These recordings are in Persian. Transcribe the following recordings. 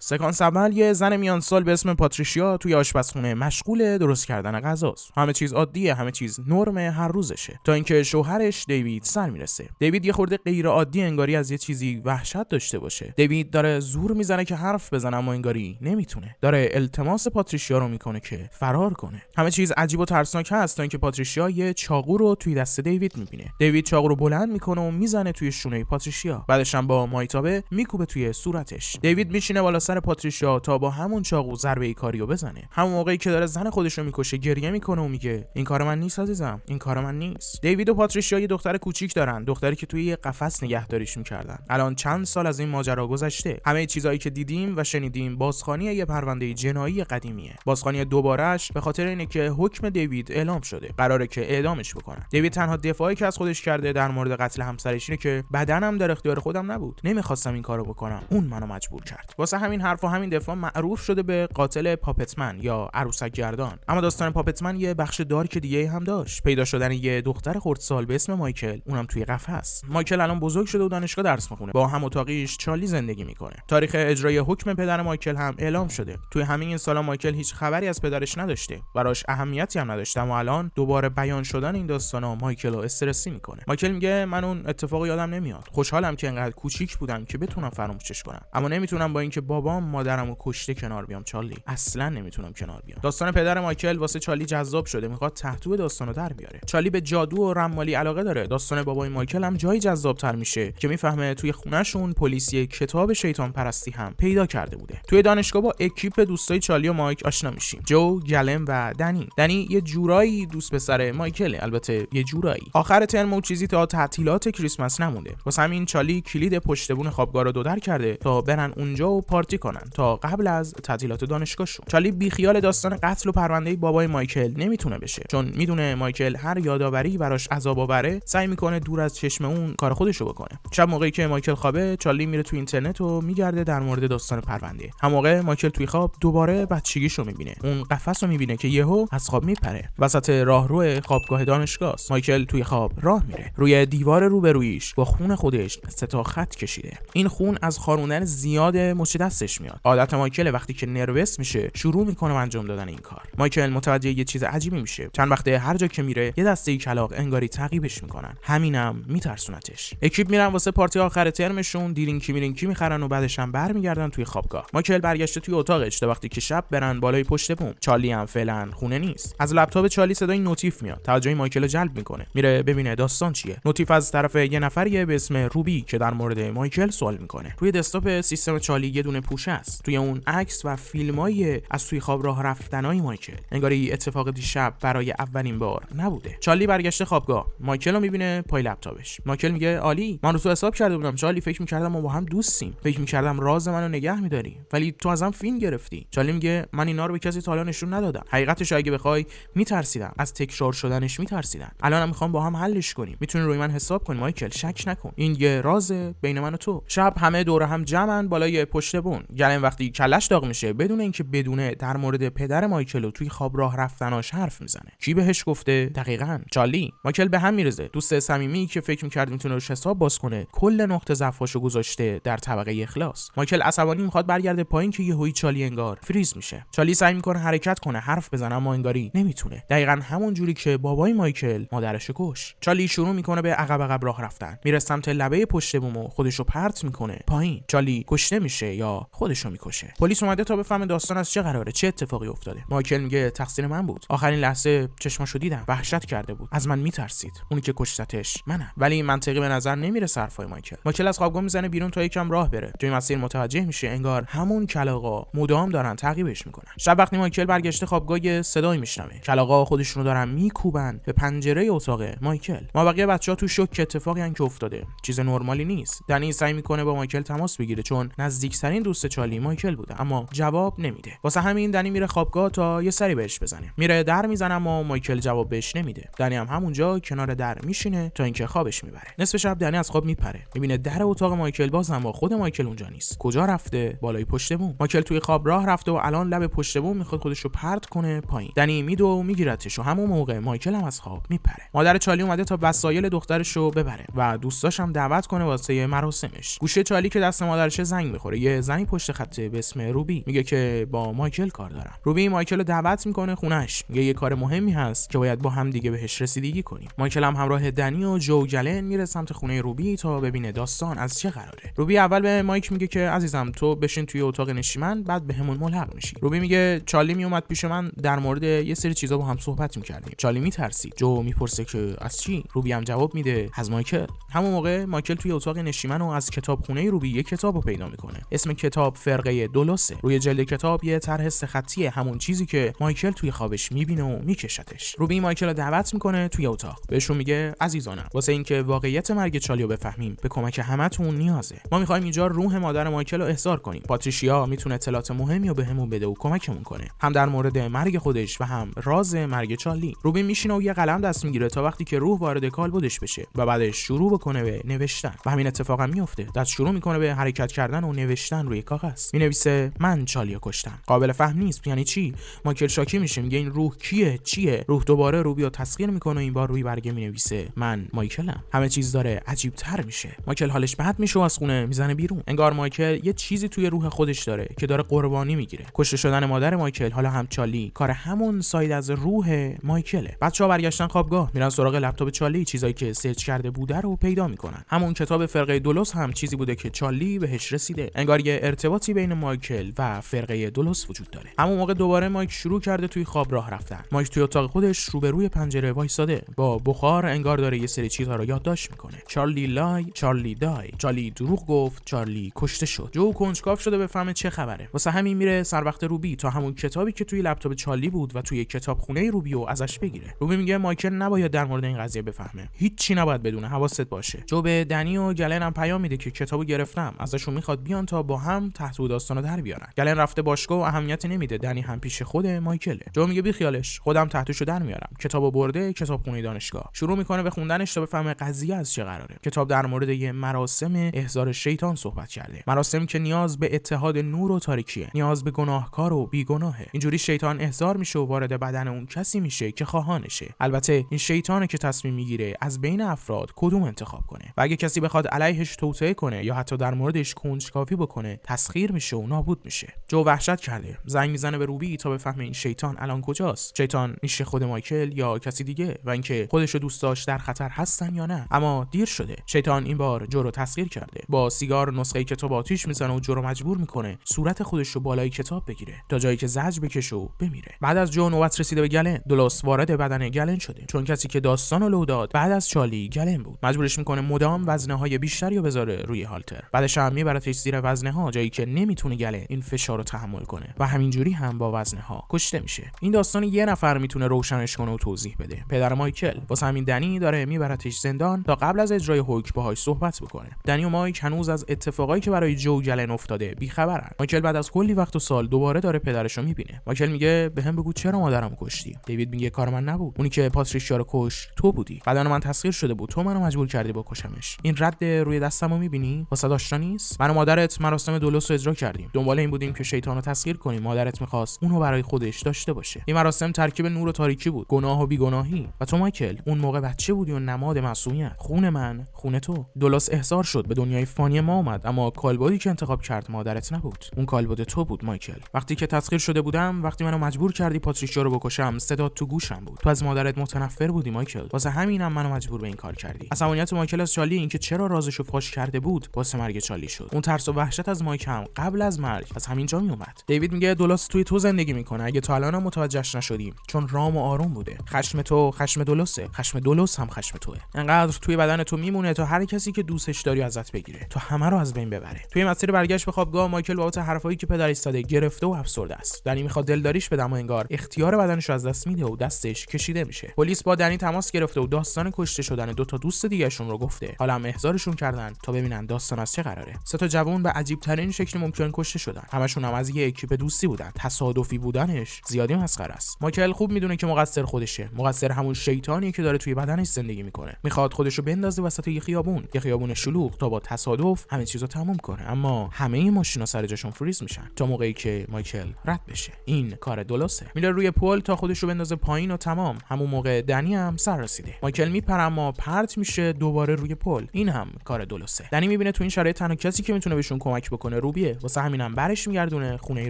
سکانس اول یه زن میان سال به اسم پاتریشیا توی آشپزخونه مشغول درست کردن غذاست. همه چیز عادیه، همه چیز نرم هر روزشه، تا اینکه شوهرش دیوید سر میرسه. دیوید یه خورده غیر عادی انگاری از یه چیزی وحشت داشته باشه. دیوید داره زور میزنه که حرف بزنه اما انگاری نمیتونه. داره التماس پاتریشیا رو میکنه که فرار کنه. همه چیز عجیب و ترسناک هست تا اینکه پاتریشیا یه چاقو رو توی دست دیوید میبینه. دیوید چاقو رو بلند میکنه و میزنه توی شونه پاتریشیا. بعدش هم با مایتابه میکوبه توی صورتش. دیوید میشینه بالا سر پاتریشیا تا با همون چاقو ضربه کاریو بزنه. همون موقعی که داره زن خودش رو میکشه گریه میکنه و میگه این کار من نیست عزیزم، این کار من نیست. دیوید و پاتریشیا یه دختر کوچیک دارن، دختری که توی یه قفس نگهداریش میکردن. الان چند سال از این ماجرا گذشته. همه چیزایی که دیدیم و شنیدیم بازخوانی یه پرونده جنایی قدیمیه. بازخوانی دوبارهش به خاطر اینه که حکم دیوید اعلام شده. قراره که اعدامش بکنن. دیوید تنها دفاعی که از خودش کرده در مورد قتل همسرش اینه که بدنم در اختیار خودم نبود. نمیخواستم این کارو بکنم. اون منو مجبور کرد. واسه همین حرف و همین دفاع معروف شده به قاتل پاپتمن یا عروسک گردان. اما داستان پاپتمن یه بخش دارک دیگه هم داشت. پیدا شدن یه دختر خردسال به اسم مایکل، اونم توی قفس. مایکل الان بزرگ شده و دانشگاه درس میخونه. با هم اتاقیش چارلی زندگی میکنه. تاریخ اجرای حکم پدر مایکل هم اعلام شده. توی همین این سالا مایکل هیچ خبری از پدرش نداشته. براش اهمیتی هم نداشته، اما الان دوباره بیان شدن این داستانا مایکل رو استرسی میکنه. مایکل میگه من اون اتفاق یادم نمیاد. خوشحالم که انقدر کوچیک بودم که بتونم فراموشش کنم، اما نمیتونم با اینکه بابام مادرمو کشته کنار بیام چارلی. اصلا نمیتونم کنار بیام. داستان پدر مایکل واسه چارلی جذاب شده، میخواد تحتوی داستانو در بیاره. چارلی به جادو و رمالی علاقه داره. داستان بابای مایکل هم جایی جذاب‌تر میشه که میفهمه توی خونه‌شون پلیسی کتاب شیطان پرستی هم پیدا کرده بوده. توی دانشگاه با اکیپ دوستای چارلی و مایک آشنا میشیم. جو، گلم و دنی یه جورایی دوست پسر مایکل، البته یه جورایی. آخر ترم و چیزی تا تعطیلات کریسمس نمونده. واسه همین چارلی کلید پشت بون خوابگاه رو دودر کرده تا برن اونجا و پارتی کنن تا قبل از تعطیلات دانشگاهشون. چارلی بیخیال داستان قتل و پرونده بابای مایکل نمیتونه بشه، چون میدونه مایکل هر یادآوری براش عذاب آوره سعی میکنه دور از چشم اون کار خودشو بکنه. شب موقعی که مایکل خوابه، چارلی میره تو اینترنت و میگرده در مورد داستان پرونده. هم موقع مایکل توی خواب دوباره بچگیشو میبینه. اون قفس رو میبینه که یهو از خواب میپره. وسط راهرو خوابگاه دانشگاه مایکل توی خواب راه میره. روی دیوار روبرویش با خون خودش 3 تا خط کشیده. این خون از خاروندن زیاد مچ دستش میاد. عادت مایکل وقتی که نروس میشه شروع میکنه انجام دادن این کار. مایکل متوجه یه چیز عجیبی میشه. چند وقته هر جا که میره یه دسته کلاغ انگاری تعقیبش میکنن. همینم میترسونتش. اکیپ میرن واسه پارتی آخر ترمشون، دیرینکی میخرن و بعدش هم برمیگردن توی خوابگاه. مایکل برگشته توی اتاقش تا وقتی که شب برن بالای پشت بوم. چارلی هم فعلا خونه نیست. از لپتاپ چارلی صدای نوتیف میاد. توجه مایکل رو جلب میکنه. میره ببینه داستان چیه. نوتیف از طرف یه نفریه به اسم روبی که در مورد مایکل سوال میکنه. روی دسکتاپ سیستم چارلی یه دونه پوشه است. توی اون عکس و فیلمای از توی خواب راه رفتنای مایکل. انگاری اتفاق دیشب برای اولین بار نبوده. چارلی برگشته خوابگاه. مایکل رو میبینه پای لپتاپش. مایکل میگه عالی، من رو تو حساب کرده بودم چارلی، فکر می‌کردم ما با هم دوستیم، فکر می‌کردم راز منو نگه می‌داری، ولی تو ازم فیلم گرفتی. چارلی میگه من اینا رو به کسی تا حالا نشون ندادم. حقیقتش اگه بخوای میترسیدم، از تکرار شدنش میترسیدم. الانم میخوام با هم حلش کنیم. میتونی روی من حساب کنی مایکل، شک نکن. این یه رازه بین من و تو. شب همه دور هم جمعن بالای پشت بون. گلن وقتی کلش داغ میشه بدون اینکه بدونه در مورد پدر مایکل و توی خواب راه رفتناش حرف میزنه. کی بهش گفته؟ دقیقاً چارلی. مایکل به هم میرزه. دوست صمیمی که فکر می‌کرد میتونه روش حساب باز کنه، کل نقطه ضعفاشو گذاشته در طبقه اخلاص. مایکل عصبانی میخواد برگرده پایین که یهویی چارلی انگار فریز میشه. چارلی سعی میکنه حرکت کنه، حرف بزنه، اما انگاری نمیتونه. دقیقاً همون جوری که بابای مایکل مادرش کش. چارلی شروع میکنه به عقب راه رفتن. میره سمت لبه پشت بوم و خودشو پرت میکنه پایین. چارلی کشته میشه یا خودشو میکشه. پلیس اومده تا بفهمه داستان از چه قراره، چه اتفاقی افتاده. مایکل میگه تقصیر من بود. آخرین لحظه چشماشو دیدم، وحشت کرده بود، از من میترسید. اونی که کشتتش منم. ولی منطقی به نظر نمیره حرفای مایکل. مایکل از خوابگاه میزنه بیرون تا یکم راه بره. توی مسیر متوجه میشه انگار همون کلاغا مدام دارن تعقیبش میکنن. شب وقتی مایکل برگشته خوابگاه صدایی میشنوه. کلاغا خودشونو دارن میکوبن به پنجره اتاق مایکل. ما بقیه بچه‌ها تو شوک اتفاقی ان که افتاده. چیز نرمالی نیست. دنی سعی میکنه با مایکل تماس بگیره چون نزدیکترین دوست چارلی مایکل بوده، اما جواب نمیده. واسه همین دنی میره خوابگاه تا یه سری بهش بزنه. میره در میزنه اما مایکل جواب بهش نمیده. دنی هم همونجا کنار در میشینه تا اینکه خوابش میبره. نصف شب دنی از خواب میپره. میبینه در اتاق مایکل باز، اما خود مایکل اونجا نیست. کجا رفته؟ بالای پشت بوم. مایکل توی خواب راه رفته و الان لب پشت بوم میخواد خودشو پرت کنه پایین. دنی میدوه و میگیرتش و همون موقع مایکل هم از خواب میپره. مادر چارلی اومده تا وسایل دخترشو ببره و دوستاش هم دعوت کنه واسه مراسمش. گوشه چارلی که دست مادرش زنگ میخوره. یه زنی پشت خط به اسم روبی، میگه که با مایکل کار دارم. روبی مایکل رو دعوت میکنه خونش، میگه یه کار مهمی هست که باید با هم دیگه بهش رسیدگی کنیم. مایکل هم همراه دنی و جو و گلن میره سمت خونه روبی تا ببینه داستان از چه قراره. روبی اول به مایک میگه که عزیزم تو بشین توی اتاق نشیمن، بعد بهمون ملحق میشی. روبی میگه چارلی میومد پیش من، در مورد یه سری چیزا با هم صحبت میکردیم. چارلی میترسید. جو میپرسه که از چی؟ روبی هم جواب میده از مایکل. همون موقع مایکل توی اتاق نشیمن و از کتابخونه روبی یه کتابو پیدا میکنه. اسم کتاب فرقه دولوسه. روی جلد کتاب یه طرح سه خطیه، همون چیزی که مایکل توی خوابش میبینه و میکشتش. روبی مایکل رو دعوت میکنه توی اتاق. بهشون میگه عزیزانم، واسه اینکه واقعیت مرگ چارلی رو بفهمیم به کمک همتون نیازه. ما میخوایم اینجا روح مادر مایکل رو احضار کنیم. پاتریشیا میتونه اطلاعات مهمی رو بهمون بده و کمکمون کنه، هم در مورد مرگ خودش و هم راز مرگ چارلی. روبی میشینه و یه قلم دست میگیره تا وقتی که روح وارد کالبدش بشه و بعدش شروع بکنه به نوشتن. و همین اتفاق هم میفته. دست شروع میکنه به حرکت کردن و نوشتن روی کاغذ. مینویسه من چارلی رو کشتم. قابل فهم نیست یعنی چی. مایکل شاکی میشه، میگه این روح کیه؟ چیه؟ روح دوباره روبی رو تسخیر میکنه و این بار روی برگه مینویسه من مایکلم. همه چیز داره عجیب تر میشه. مایکل حالش بد میشه و از خونه میزنه بیرون. انگار مایکل یه چیزی توی روح خودش داره که داره قربانی میگیره. کشته شدن مادر مایکل، حالا هم چارلی، کار همون ساید از روح مایکله. بچه‌ها برگشتن خوابگاه، میرن سراغ لپتاپ چارلی، چیزایی که سرچ کرده بوده رو پیدا میکنن. همون کتاب فرقه دولوس هم چیزی بوده که چارلی بهش رسیده. انگار یه ارتباطی بین مایکل و فرقه دولوس وجود داره. همون موقع دوباره مایک شروع کرده توی خواب راه رفتن. مایک توی اتاق خودش روبروی پنجره وایساده، با بخار انگار داره یه سری چیزها رو یادداشت میکنه. چارلی لای، چارلی دای، چارلی دروغ گفت، چارلی کشته شد. جو کنجکاو شده بفهمه چه خبره. واسه همین میره سر وقت روبی تا همون کتابی که توی لپتاپ چارلی بود و توی کتابخونه روبی رو ازش بگیره. روبی میگه مایکل نباید در مورد این قضیه بفهمه. هیچی نباید بدونه، حواست باشه. جو به دنی و گلن هم پیام میده که کتابو گرفتم، ازشون میخواد بیان تا با هم تحت داستانو در بیارن. گلن رفته باشگاه و اهمیتی نمیده. دنی هم پیش خود مایکله. جو میگه بی خیالش، خودم تحتشو در میارم. کتابو برده کتابخونه دانشگاه. شروع میکنه به خوندنش تا بفهمه قضیه از چه قراره. کتاب در مورد یه مراسم احضار شیطان صحبت کرده. مراسمی که نیاز به اتحاد نور و تاریکیه، نیاز به گناهکار و بیگناهه. اینجوری شیطان احضار میشه و وارد بدن اون کسی میشه که خواهانشه. البته این شیطانه که تصمیم میگیره از بین افراد کدوم انتخاب کنه. و اگه کسی بخواد علیهش توطئه کنه یا حتی در موردش کنجکاوی بکنه، تسخیر میشه و نابود میشه. جو وحشت کرده، زنگ میزنه به روبی تا بفهمه این شیطان الان کجاست. شیطان میشه خود مایکل یا کسی دیگه و اینکه خودشو دوستاش در خطر هستن یا نه. اما دیر شده. شیطان این بار جو رو تسخیر کرده. با سیگار نسخه کتاب آتیش میزنه و جو رو مجبور میکنه صورت خودش رو بالای کتاب بگیره تا جایی که زجر بکشه و بمیره. بعد از جو نوبت رسیده به گلن. دولوس وارد بدن گلن شده، چون کسی که داستانو لو داد بعد از چارلی گلن بود. مجبورش میکنه مدام وزنه‌های بیشتری رو بذاره روی هالتر. بعدش هم میبرتش زیر وزنه‌ها، جایی که نمیتونه گلن این فشار رو تحمل کنه و همینجوری هم با وزنه‌ها کشته میشه. این داستان یه نفر میتونه روشنش کنه و توضیح بده، پدر مایکل. واسه همین دنی داره میبرتش زندان تا قبل از اجرای حکم باهاش صحبت بکنه. دنی و مایک هنوز از اتفاقایی که برای جو گلن افتاده بیخبرن. مایکل بعد از کلی وقت و سال دوباره داره پدرشو میبینه. مایکل میگه بهم بگو چرا مادرمو کشتی. دیوید میگه کار من نبود، اونی که پاتریشیا رو کش تو بودی. بدن من تسخیر شده بود، تو منو مجبور کردی بکشمش. این رد روی دستمو میبینی؟ واسه داشتن نیست. من و مادرت مراسم دولوس رو اجرا کردیم. دنبال این بودیم که شیطانو تسخیر کنیم. مادرت میخواست اونو برای خودش داشته باشه. این مراسم ترکیب نور و تاریکی بود، گناه و بیگناهی. و تو مایکل اون موقع بچه بودی و نماد معصومیت. خون من، خون تو. دولوس احضار شد، به دنیای فانی ما اومد، اما کالبدی که انتخاب کرد مادرت نبود. اون کالبد تو بود مایکل. وقتی که تسخیر شده بودم، وقتی منو مجبور کردی پاتریشیا رو بکشم، صدات تو گوشم بود. تو از مادرت متنفر بودی مایکل. واسه همینم منو مجبور به این کار کردی. عصبانیت مایکل از چارلی، اینکه چرا رازشو فاش کرده بود، واسه مرگ چارلی شد. اون ترس و وحشت از مایک هم قبل از مرگ از همینجا میومد. دیوید میگه دولوس توی تو زندگی میکنه، اگه تا الان متوجهش نشدیم، چون رام و آروم بوده. خشم تو خشم دولوسه، خشم دولوس هم خشم توئه. انقدر توی بدن تو میمونه تا هر کسی که دوستش داری ازت بگیره، تو همه رو از بین ببره. توی مسیر برگشت به خوابگاه، مایکل بابت حرفایی که پدرش زده گرفته و افسرده است. دنی میخواد دلداریش بده، اما انگار اختیار بدنش رو از دست میده و دستش کشیده میشه. پلیس با دنی تماس گرفته و داستان کشته شدن دو تا دوست دیگه‌شون رو گفته. حالا هم احضارشون کردن تا ببینن داستان از چه قراره. سه تا جوان به عجیب ترین شکل ممکن کشته شدن. همشون هم از یه اکیپ دوستی بودن. تصادفی بودنش زیادی مسخره است. مایکل خوب میدونه که مقصر خودشه. مقصر همون شیطانیه که داره توی بدنش زندگی میکنه. میخواد خودشو بندازه وسط یه خیابون شلوغ تا با تصادف همه چیزو تموم کنه، اما همه ماشینا سر جاشون فریز میشن تا موقعی که مایکل رد بشه. این کار دولوسه. میره روی پل تا خودشو بندازه پایین و تمام. همون موقع دنی هم سر رسیده. مایکل میپره اما پرت میشه دوباره روی پل. این هم کار دولوسه. دنی میبینه تو این شرایط تنها کسی که میتونه بهشون کمک بکنه خونه روبیه، واسه همینم برش میگردونه خونه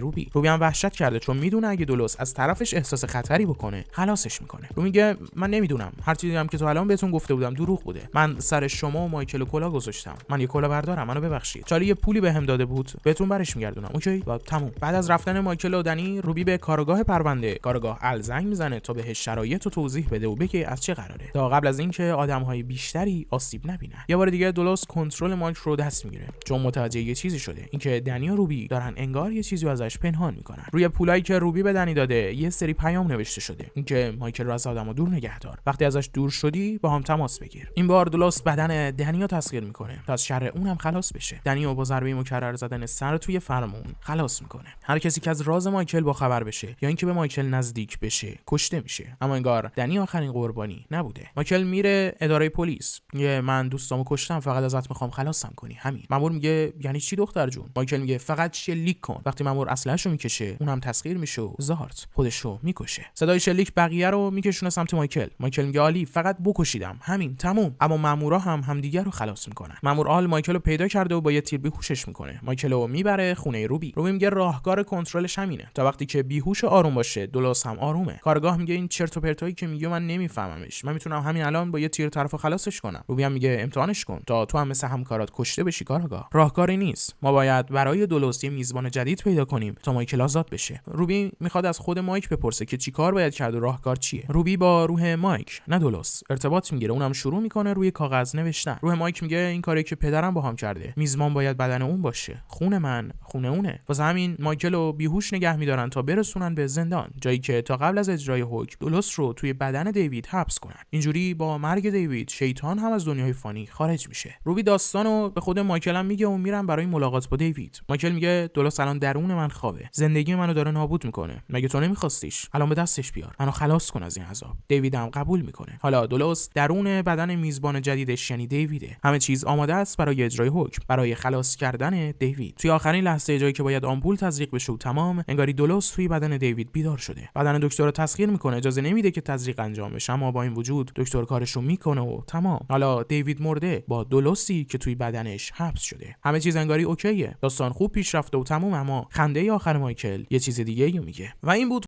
روبی. روبی هم وحشت کرده چون میدونه اگه دولوس از طرفش احساس خطری بکنه خلاصش میکنه. روبی میگه من نمیدونم، هر چیزی هم که تو الان بهتون گفته بودم دروغ بوده. من سر شما و مایکل کلا گذاشتم. من یه کلا بردارم، منو ببخشید. چالی یه پولی بهم داده بود، بهتون برش میگردونم. اوکی و تموم. بعد از رفتن مایکل و دنی، روبی به کارگاه پرونده کارگاه زنگ میزنه تا بهش شرایط رو توضیح بده و بگه از چه قراره، تا قبل از اینکه آدم‌های بیشتری آسیب نبینن. یه بار دیگه دولوس کنترل مایک رو دست میگیره چون متوجه یه چیزی شده، اینکه دنی و روبی دارن انگار یه چیزی ازش پنهان میکنن. روی پولایی که روبی به دنی داده یه سری پیام نوشته شده، اینکه مایکل رو از آدمو دور نگه دار، وقتی ازش دور شدی با هم تماس بگیر. این بار دولوس بدن دنی رو تسخیر میکنه تا از شر اونم خلاص بشه. دنی رو با ضربه مکرر زدن سر توی فرمون خلاص میکنه. هر کسی که از راز مایکل با خبر بشه یا اینکه به مایکل نزدیک بشه کشته میشه. اما انگار دنی آخرین قربانی نبوده. مایکل میره اداره پلیس، میگه من دوستامو کشتم، فقط ازت میخوام خلاصم کنی، همین. مامور میگه یعنی چی دختر جون؟ مایکل میگه فقط شلیک کن. وقتی مامور اسلحه‌شو میکشه اونم تسخیر میشه و زارت خودشو میکشه. صدای شلیک بقیه رو میکشونه سمت مایکل. مایکل میگه عالی، فقط بکشیدم، همین، تموم. اما مامورا هم همدیگه رو خلاص میکنن. مامور آل مایکل رو پیدا کرده و با یه تیر بیهوشش میکنه. مایکل رو میبره خونه روبی. روبی میگه راهکار کنترلش همینه، تا وقتی که بیهوش آروم باشه دولوس هم آرومه. کارگاه میگه این چرت و پرتایی که میگه من نمیفهممش، من میتونم همین الان با یه تیر طرفو خلاصش کنم. روبی هم میگه امتحانش کن تا تو هم مثل همکارات کشته بشی. کارگاه راهکاری نیست، ما باید برای دولوس یه میزبان جدید پیدا کنیم تا مایکل آزاد بشه. روبی میخواد از خود مایک بپرسه که چیکار باید کرد و راهکار چیه. روبی با روح مایک نه دولوس ارتباط میگیره، اونم شروع میکنه روی کاغذ نوشتن. روح مایک میگه این کاری که پدرم باهام کرده، میزبان باید بدن اون باشه، خون من خونه اونه. واسه همین مایکل رو بیهوش نگه میدارن تا برسونن به زندان، جایی که تا قبل از اجرای حکم دولوس رو توی بدن دیوید حبس کنن. اینجوری با مرگ دیوید شیطان هم از دنیای فانی خارج میشه. روبی داستانو به خود مایکل هم میگه و میرن برای ملاقات با دیوید. مایکل میگه دولوس الان درون من خوابه، زندگی منو داره نابود میکنه، مگه تو نمیخواستیش؟ الان به دستش بیار، منو خلاص کن از این عذاب. دیوید هم قبول میکنه. حالا دولوس درون بدن میزبان جدیدش یعنی دیویده. همه چیز آماده است برای اجرای حکم، برای خلاص کردن دیوید. توی آخرین لحظه جایی که باید آمپول تزریق بشه و تمام، انگاری دولوس توی بدن دیوید بیدار شده. بدن دکتر رو تسخیر میکنه، اجازه نمیده که تزریق انجام بشه، اما با این وجود دکتر کارشو میکنه و تمام. حالا دیوید مرده با دولوسی که توی بدنش حبس شده. همه چیز انگاری اوکیه، داستان خوب پیش رفته و تمام. اما خنده آخر مایکل یه چیز دیگه میگه و این بود